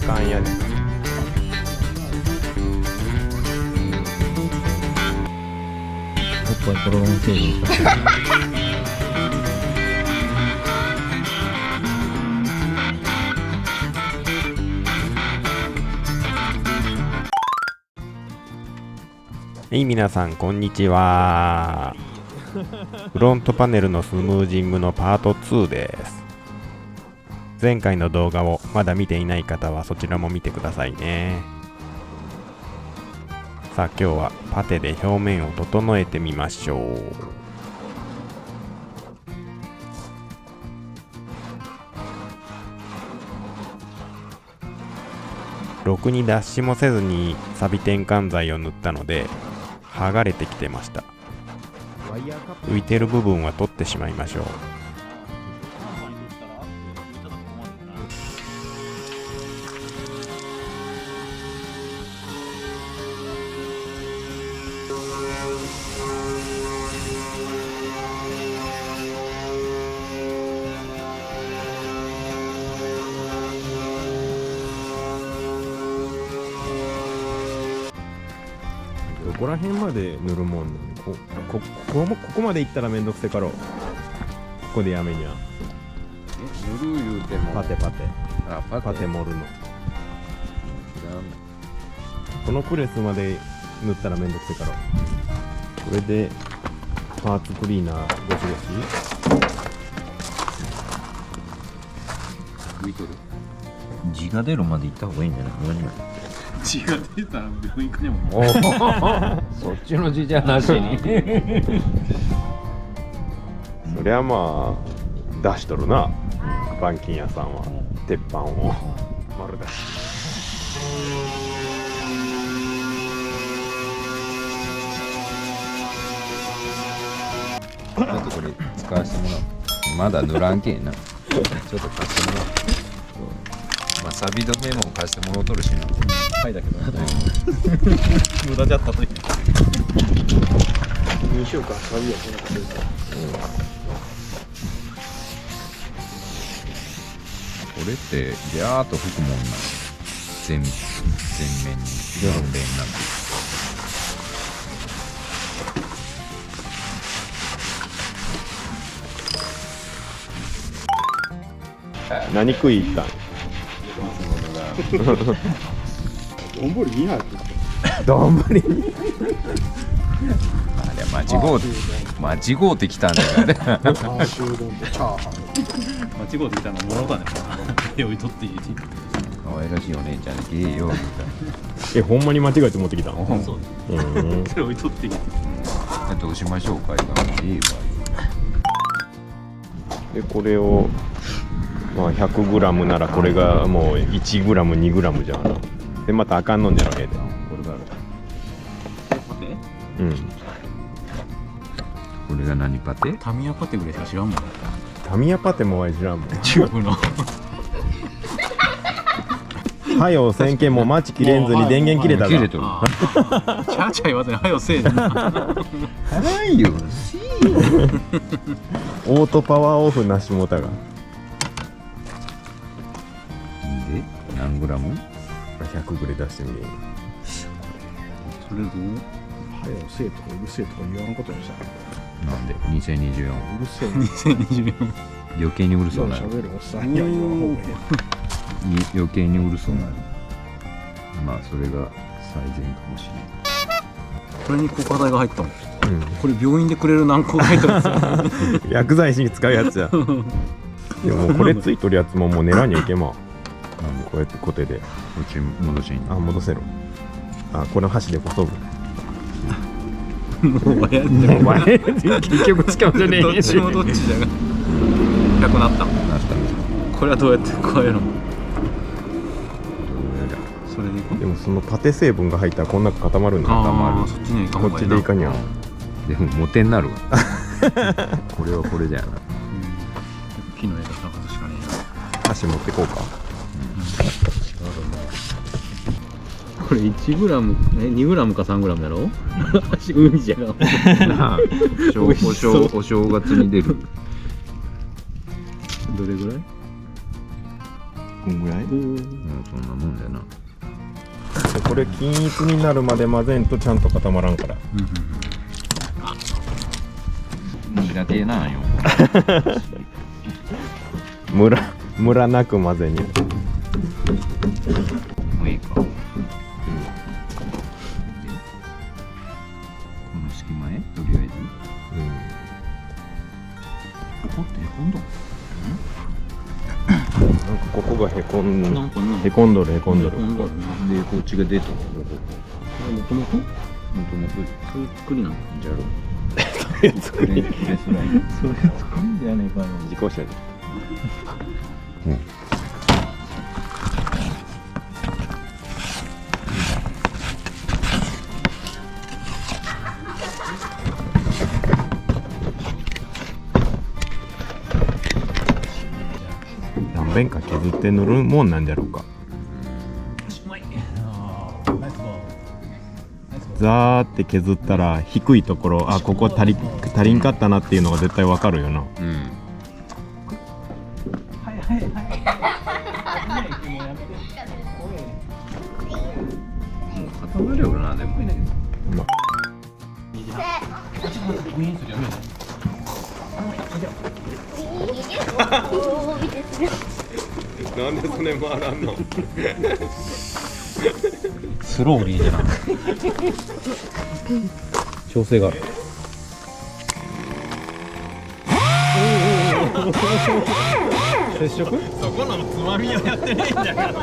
かんやで。おっぱいポロロン成分はい、皆さんこんにちは。フロントパネルのスムージングのパート2です。前回の動画をまだ見ていない方はそちらも見てくださいね。さあ今日はパテで表面を整えてみましょう。ろくに脱脂もせずにサビ転換剤を塗ったので剥がれてきてました。浮いてる部分は取ってしまいましょう。どこら辺まで塗るもんなの？ここまで行ったらめんどくせかろう。ここでやめにゃ。塗る言うてもパテ。あ、パパテ盛るの。なんだこのプレスまで塗ったらめんどくせかろう。これでパーツクリーナーゴシゴシ。浮いとる。字が出るまで行った方がいいんじゃない？血が出たら病院行かねもん。おそっちの字じゃなしにそりゃまあ出しとるな、板金屋さんは。鉄板を丸出し。ちょっとこれ使わせてもらう。まだ塗らんけんな。ちょっと貸してもらう。まあサビ止めも貸してもらうとるしな。はいだけど。無駄じゃったとき。2週間サビはこんなこと言うから。これってビャーっと吹くもんな。全面にまんべんなく。何食い行ったん？丼2杯食って丼にあれ間違うてきたんだよね。チャーシュー丼とチャーハン。間違うてきたのもろかね。用意とっていい。可愛らしいお姉ちゃんでゲーよみたいほんまに間違えて持ってきたの？な。そううんそれ置いとっていい。どうしましょうか。いいわ。でこれをまあ 100g ならこれがもう 1g、2g じゃんな。でまたあかんのんじゃろええで。これがある。うん。これが何パテ？タミヤパテぐらいしか知らんもん。タミヤパテもわい知らんもん。チューブの。はよ1000件もマチ切れんずに電源切れたぞ。切れとる。チャーチャー言わずにはよせえな。払いよ。オートパワーオフなしもたが。で何グラム100ぐらい出してみる。それどう？はよせえとかうるせえとか言わんことにしたらなんで2024うるせえ2024。余計にうるそうなる。喋るおっさんには言わん方がいい。余計にうるそうなる。まあそれが最善かもしれない。これに硬化剤が入ったもん。うこれ病院でくれる軟膏が入ったんですよ。ん。薬剤師に使うやつや。でもこれついとるやつももう狙いにいけま。なんでこうやってコテで。こっち戻しに。あ、戻せろ。あ、この箸でこそぐ。もうやんねお前結局使うんじゃねえどっちもどっちだが。なくなった。なったんです。これはどうやって加えるの？それでいこう。でもそのパテ成分が入ったらこんな固まるんだ。ああ、そっちにはいかんこっちでいかにゃ。でもモテになるわ。これはこれじゃな。木の枝探すしかね箸持ってこうか。これ 1g、2g か 3g だろ。海じゃが。お正月に出る。どれぐらい？分ぐらいうんそんなもんだよな。これ均一になるまで混ぜんとちゃんと固まらんから。苦手なんよ。ムラなく混ぜに。もういいか。この隙間へとりあえず。ここってへこんどん。なんかここがへこんなんかなへこんどるへこんどる。でこっちが出たの。もともともともとそういう作りなの。じゃろ。プレスライン。それ作るんじゃねえかな。自己紹介。何遍か削って塗るもんなんじゃろうか。ザーって削ったら低いところ、あ、ここ足りんかったなっていうのが絶対わかるよな。うん。もう固まるよな、でも。なんでそれ回らんの？スローリーじゃな調整がある。接触？そこのつまみをやってねえんだから。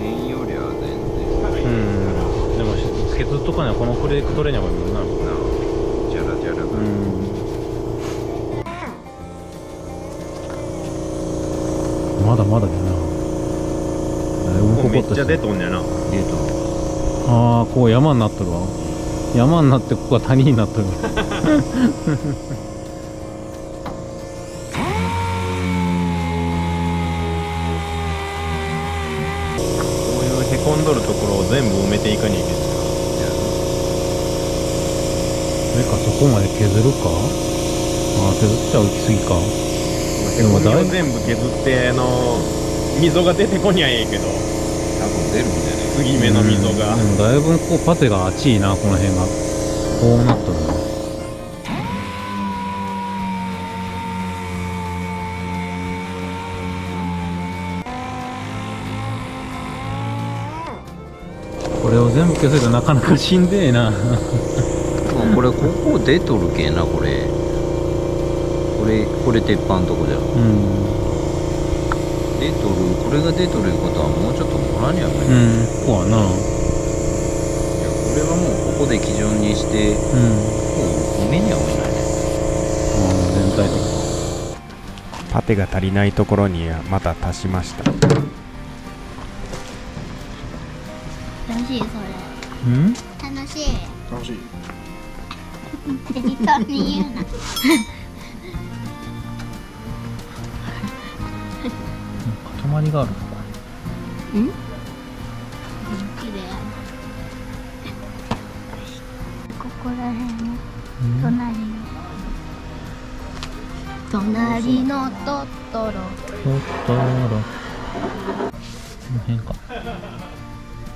専用量は全でも削っとかないこのフレーク取れないもんな。然な。ジャラジャラが。まだまだだな。だいぶめっちゃ出とんじゃな。出た。ああこう山になっとるわ。山になってここは谷になっとる。こういうへこんどるところを全部埋めていかにいけない。それかそこまで削るか。ああ削っちゃうきすぎか。へこみを全部削って溝が出てこにゃええけど、多分出るんじゃね継ぎ目の溝が。でもだいぶこうパテが厚いなこの辺が。こうなっとるな。これを全部消せるとなかなかしんでえな。これここ出とるけんな、これ鉄板のとこじゃん。うん出とる、これが出とるいうことはもうちょっともらにゃない、うんここはな。これはもうここで基準にしてうんもう埋めには埋めないね。全体的パテが足りないところにまた足しました。楽しいそれ。うん楽しい。楽しい。適当に言うな。塊があるのか。綺麗。ここら辺の隣のトトロ。この辺か。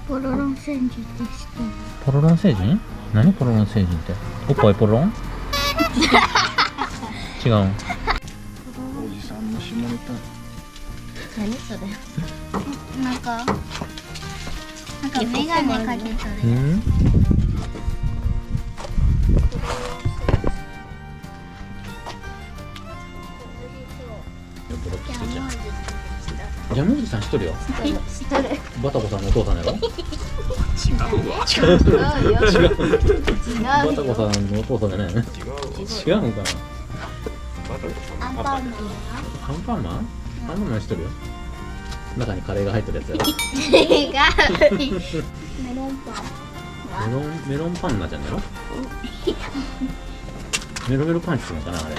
ポロロン戦術って知ってる？ポロロン星人？何ポロロン星人って？おっぱいポロロン？違うん。おじさんの下ネタ。何それ？なんかメガネかけとる。ん？ジャムおじさん知っとるよ。知ってる。バタコさんのお父さんやろ？違バタうよ。コさんのお父さんじゃないの？違うんかな。アンパンマン。アンパンマン？アンパンマン知っとるよ。中にカレーが入ってるやつやろ。違うメロンパンメロンパンナじゃねえの？メロメロパンチするのかなあれ。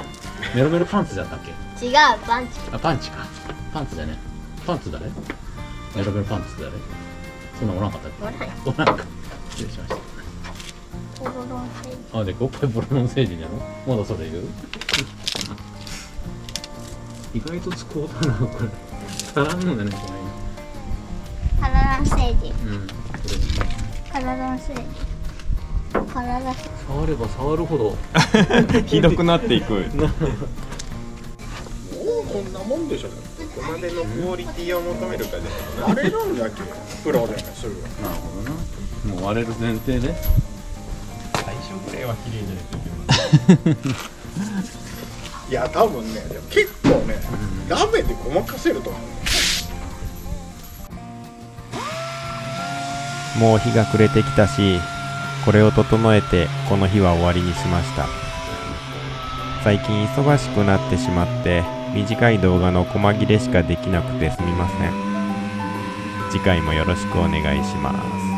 メロメロパンツじゃったっけ？違うパンチあ、パンチか。パンツだね。パンツ誰？メロメロパンツ誰？そんなおらんかったっおらんけ？おらんか。失礼しました。ポロロンセージあ、で、今回ボロノン星人やろ？まだそれ言う？意外と使うたな、これ。足らんのだね、こカラランセージれ。うん。こカラランセージカララれ、触れば触るほど。ひどくなっていく。もうこんなもんでしょ。どこまでのクオリティを求めるかで割れるんだけプロでもすぐ。なるほどな。もう割れる前提で。最初ぐらいは綺麗じゃないといけない。いや多分ね、でも結構ね、ラメでごまかせると思う。もう日が暮れてきたし、これを整えてこの日は終わりにしました。最近忙しくなってしまって短い動画の細切れしかできなくてすみません。次回もよろしくお願いします。